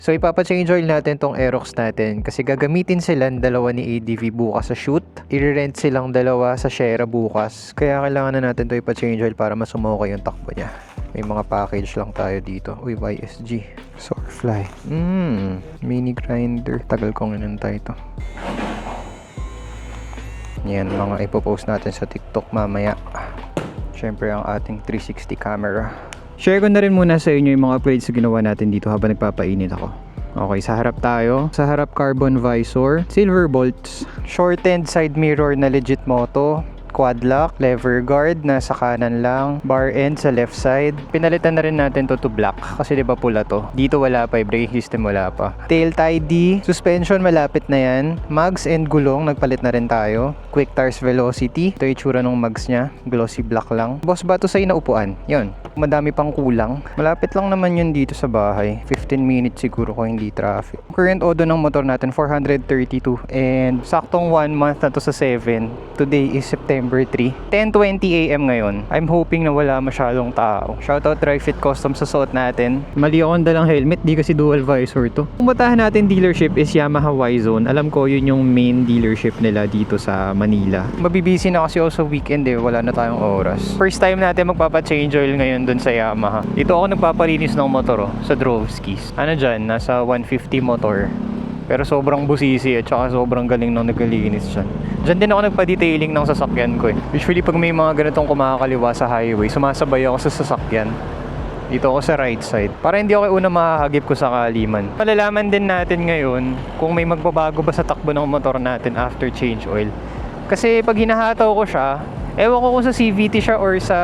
So ipapa-change oil natin tong Aerox natin kasi gagamitin silang dalawa ni ADV bukas sa shoot. I-rent silang dalawa sa Shera bukas. Kaya kailangan na natin to ipa-change oil para mas umokay yung takbo niya. May mga package lang tayo dito. Uy, YSG. Sourfly. Mini grinder. Tagal kong inantay to. Yan, mga ipopost natin sa TikTok mamaya. Syempre ang ating 360 camera. Share ko na rin muna sa inyo yung mga upgrades na ginawa natin dito habang nagpapainit ako. Okay, sa harap tayo. Sa harap carbon visor, silver bolts, shortened side mirror na legit moto, quad lock, lever guard na sa kanan lang, bar end sa left side. Pinalitan na rin natin to black kasi di ba pula to. Dito wala pa, braking system wala pa. Tail tidy, suspension malapit na yan. Mags and gulong nagpalit na rin tayo. Quick tires velocity. Ito yung itsura ng mags niya, glossy black lang. Boss ba to sa inaupuan? Yun. Madami pang kulang. Malapit lang naman yun dito sa bahay. 15 minutes siguro kung hindi traffic. Current odo ng motor natin 432 and saktong 1 month na to sa 7. Today is September 3. 10:20 AM ngayon. I'm hoping na wala masyadong tao. Shoutout Trifit Custom sa suot natin. Mali ako dalang helmet, di kasi dual visor to. Pumuntahan natin dealership is Yamaha Y-Zone. Alam ko yun yung main dealership nila dito sa Manila. Mabibisi na kasi ako sa weekend eh, wala na tayong oras. First time natin magpapa-change oil ngayon dun sa Yamaha. Dito ako nagpapalinis ng motor sa Drovskis. Ano dyan, nasa 150 motor. Pero sobrang busisi at saka sobrang galing nung naglilinis dyan. Dyan din ako nagpa-detailing ng sasakyan ko eh. Usually pag may mga ganitong kumakaliwa sa highway, sumasabay ako sa sasakyan. Dito ako sa right side. Para hindi ako una mahahagip ko sa kaliman. Palalaman din natin ngayon kung may magbabago ba sa takbo ng motor natin after change oil. Kasi pag hinahataw ko siya, ewan ko kung sa CVT siya or sa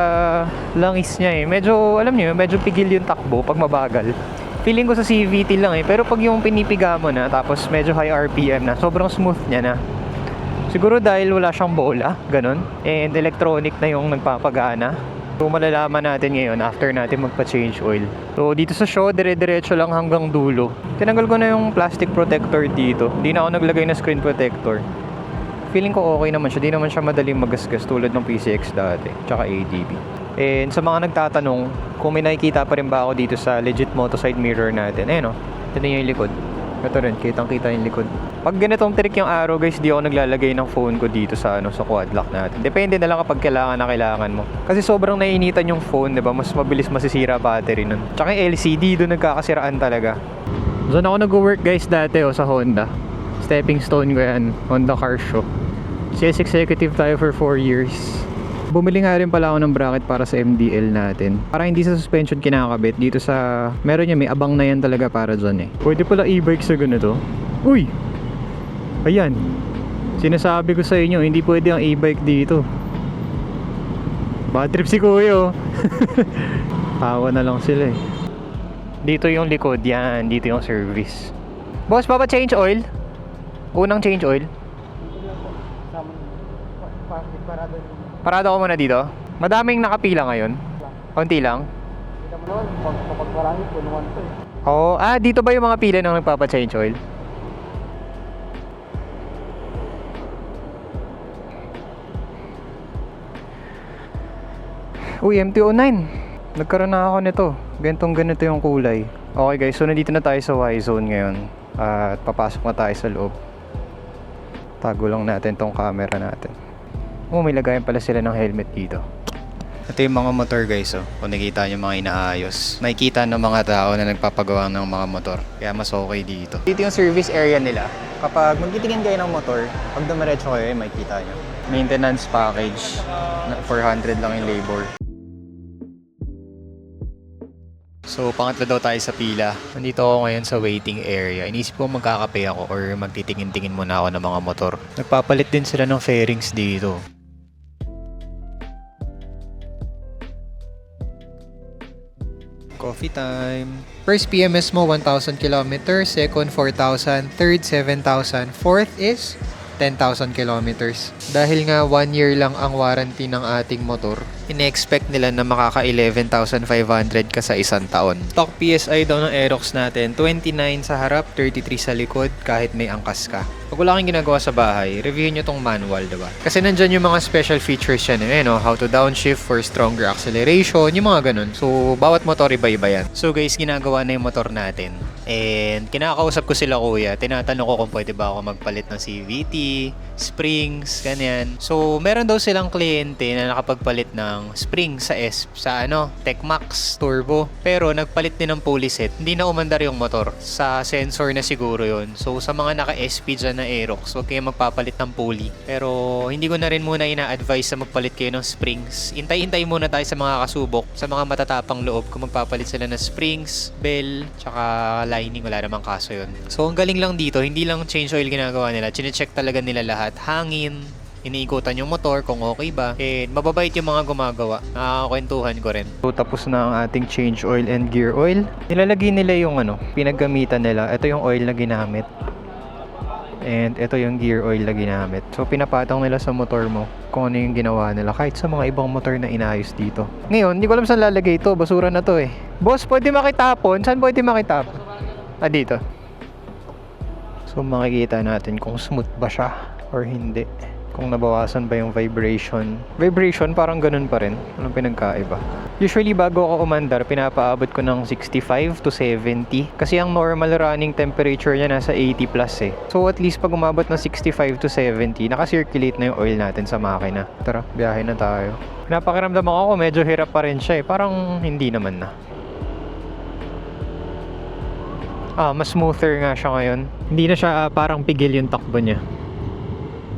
langis niya eh. Medyo, alam niyo, medyo pigil yung takbo pag mabagal. Feeling ko sa CVT lang eh. Pero pag yung pinipiga mo na, tapos medyo high RPM na, sobrang smooth niya na. Siguro dahil wala siyang bola, ganun. And electronic na yung nagpapagana. So malalaman natin ngayon after natin magpa-change oil. So dito sa show, dire-diretso lang hanggang dulo. Tinanggal ko na yung plastic protector dito. Hindi na ako naglagay na screen protector. Feeling ko okay naman siya. Di naman siya madaling magasgas tulad ng PCX dati. Tsaka ADB. And sa mga nagtatanong, kung may nakikita pa rin ba ako dito sa legit moto side mirror natin. Ayan o. Ito na yung likod. Ito rin. Kitang-kita yung likod. Pag ganitong trick yung araw guys, di ako naglalagay ng phone ko dito sa sa quad lock natin. Depende na lang kapag kailangan mo. Kasi sobrang naiinitan yung phone, diba? Mas mabilis masisira battery nun. Tsaka yung LCD, doon nagkakasiraan talaga. Doon ako nag-work guys dati sa Honda. Stepping stone ko yan. Honda Car Show. Sales executive tayo for 4 years. Bumili nga rin pala ako ng bracket para sa MDL natin. Para hindi sa suspension kinakabit. Dito sa... Meron niya, may abang na yan talaga para dyan eh. Pwede pala e-bike sa ganito. Uy! Ayan. Sinasabi ko sa inyo, hindi pwede ang e-bike dito. Bad trip si Kuya oh. Tawa na lang sila eh. Dito yung likod yan. Dito yung service. Boss, papa-change oil? Unang change oil? Parado ko muna dito. Madaming nakapila ngayon. Konti lang. Kapag marami, punuan to eh. Oo. Dito ba yung mga pila nung nagpapa-change oil? Uy, MT-09. Nagkaroon na ako nito. Ganito yung kulay. Okay guys, so nandito na tayo sa Y-Zone ngayon. At papasok na tayo sa loob. Tago lang natin tong camera natin. May lagayan pala sila ng helmet dito. Ito yung mga motor guys kung nakita nyo mga inaayos. Nakikita ng mga tao na nagpapagawa ng mga motor. Kaya mas okay dito. Dito yung service area nila. Kapag magtitingin kayo ng motor, pag dumiretso kayo, makikita nyo. Maintenance package. 400 lang yung labor. So, pangatlo daw tayo sa pila. Nandito ako ngayon sa waiting area. Inisip ko magkakape ako or magtitingin-tingin muna ako ng mga motor. Nagpapalit din sila ng fairings dito. Coffee time. First PMS mo 1,000 km, second 4,000, third 7,000, fourth is 10,000 kilometers. Dahil nga 1 year lang ang warranty ng ating motor, ine-expect nila na makaka 11,500 ka sa isang taon. Stock PSI daw ng Aerox natin, 29 sa harap, 33 sa likod, kahit may angkas ka. Pag wala kang ginagawa sa bahay, review nyo tong manual, diba? Kasi nandyan yung mga special features yan, how to downshift for stronger acceleration, yung mga ganun. So, bawat motor iba-iba yan. So guys, ginagawa na yung motor natin. And kinakausap ko sila kuya, tinatanong ko kung pwede ba ako magpalit ng CVT, springs, ganyan. So, meron daw silang kliyente na nakapagpalit ng springs sa Techmax Turbo. Pero nagpalit din ng pulley set. Hindi na umandar yung motor. Sa sensor na siguro yon. So, sa mga naka-SP dyan na Aerox, huwag kayong magpapalit ng pulley. Pero, hindi ko na rin muna ina-advise na magpalit kayo ng springs. Intay-intay muna tayo sa mga kasubok, sa mga matatapang loob kung magpapalit sila ng springs, bell, tsaka lining, wala namang kaso yun. So, ang galing lang dito, hindi lang change oil ginagawa nila. Chine-check talaga nila lahat. Hangin, iniikutan yung motor kung okay ba. And mababait yung mga gumagawa. Nakakakwentuhan ko rin. So, tapos na ang ating change oil and gear oil. Nilalagay nila yung pinaggamitan nila. Ito yung oil na ginamit. And ito yung gear oil na ginamit. So, pinapatong nila sa motor mo kung ano yung ginawa nila. Kahit sa mga ibang motor na inayos dito. Ngayon, hindi ko alam saan lalagay ito. Basura na to eh. Boss, pwede makitapon? Saan pwede makitapon? Dito. So, makikita natin kung smooth ba siya or hindi. Kung nabawasan ba yung vibration. Vibration, parang ganun pa rin. Anong pinagkaiba? Usually, bago ako umandar, pinapaabot ko ng 65 to 70. Kasi ang normal running temperature niya nasa 80 plus eh. So, at least pag umabot ng 65 to 70, nakasirculate na yung oil natin sa makina. Tara, biyahe na tayo. Pinapakiramdam ako, medyo hirap pa rin siya eh. Parang hindi naman na. Mas smoother nga siya ngayon. Hindi na siya parang pigil yung takbo niya.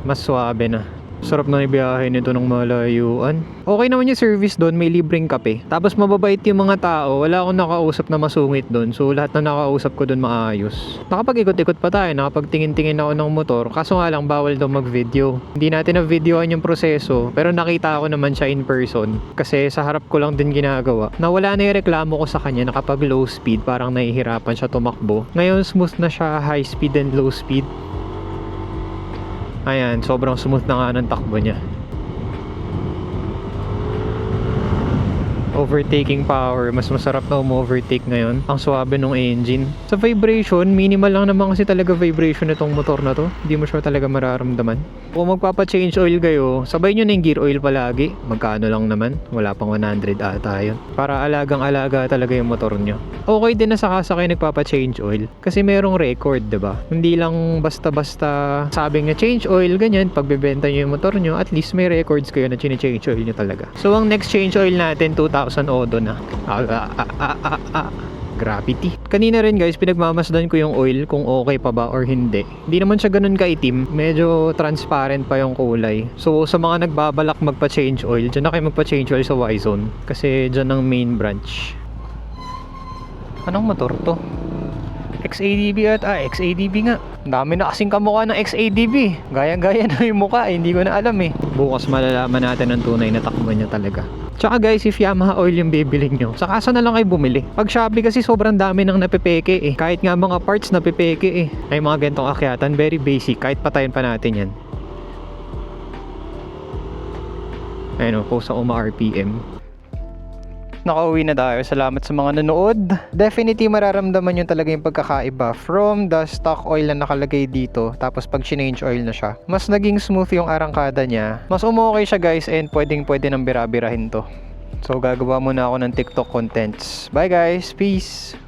Mas suabe na. Sarap na ibiyahe nito ng malayuan. Okay naman yung service doon, may libreng kape. Tapos mababait yung mga tao, wala akong nakausap na masungit doon. So lahat na nakausap ko doon maayos. Nakapag-ikot-ikot pa tayo, nakapagtingin-tingin ako ng motor. Kaso nga lang bawal daw mag-video. Hindi natin na-videoan yung proseso, pero nakita ko naman siya in person. Kasi sa harap ko lang din ginagawa. Nawala na yung reklamo ko sa kanya na kapag low speed, parang nahihirapan siya tumakbo. Ngayon smooth na siya, high speed and low speed. Ayan, sobrang smooth na nga ng takbo niya. Overtaking power, mas masarap na overtake ngayon. Ang suabe ng engine. Sa vibration, minimal lang naman kasi talaga vibration nitong motor na to. Hindi mo siya talaga mararamdaman. Kung magpapa-change oil kayo, sabay nyo na yung gear oil palagi. Magkano lang naman? Wala pang 100 ata yun. Para alagang-alaga talaga yung motor nyo. Okay din na saka kayo nagpapa-change oil. Kasi merong record, diba? Hindi lang basta-basta sabing na change oil, ganyan. Pagbebenta nyo yung motor nyo, at least may records kayo na chine-change oil nyo talaga. So, ang next change oil natin, 2,000 odo na. Gravity. Kanina rin guys, pinagmamasdan ko yung oil kung okay pa ba or hindi. Hindi naman siya ganun kaitim. Medyo transparent pa yung kulay. So sa mga nagbabalak magpa-change oil, dyan na kayo magpa-change oil sa Y-Zone. Kasi dyan ang main branch. Anong motor to? XADB XADB nga. Dami na kasing kamukha ng XADB. Gaya-gaya na yung mukha hindi ko na alam eh. Bukas malalaman natin ang tunay na takbo niya talaga. Tsaka guys, if Yamaha oil yung bibilin nyo, saka saan na lang kayo bumili? Pag Shopee kasi sobrang dami ng napipeke eh. Kahit nga mga parts napipeke eh. Ay mga gantong akyatan, very basic. Kahit patayin pa natin yan. Ayun o, post ako ma-RPM. Nakauwi na tayo. Salamat sa mga nanood. Definitely mararamdaman nyo talaga yung pagkakaiba from the stock oil na nakalagay dito. Tapos pag change oil na siya, mas naging smooth yung arangkada niya. Mas umokay siya guys, and pwede nang bira-birahin to. So gagawa muna ako ng TikTok contents. Bye guys, peace!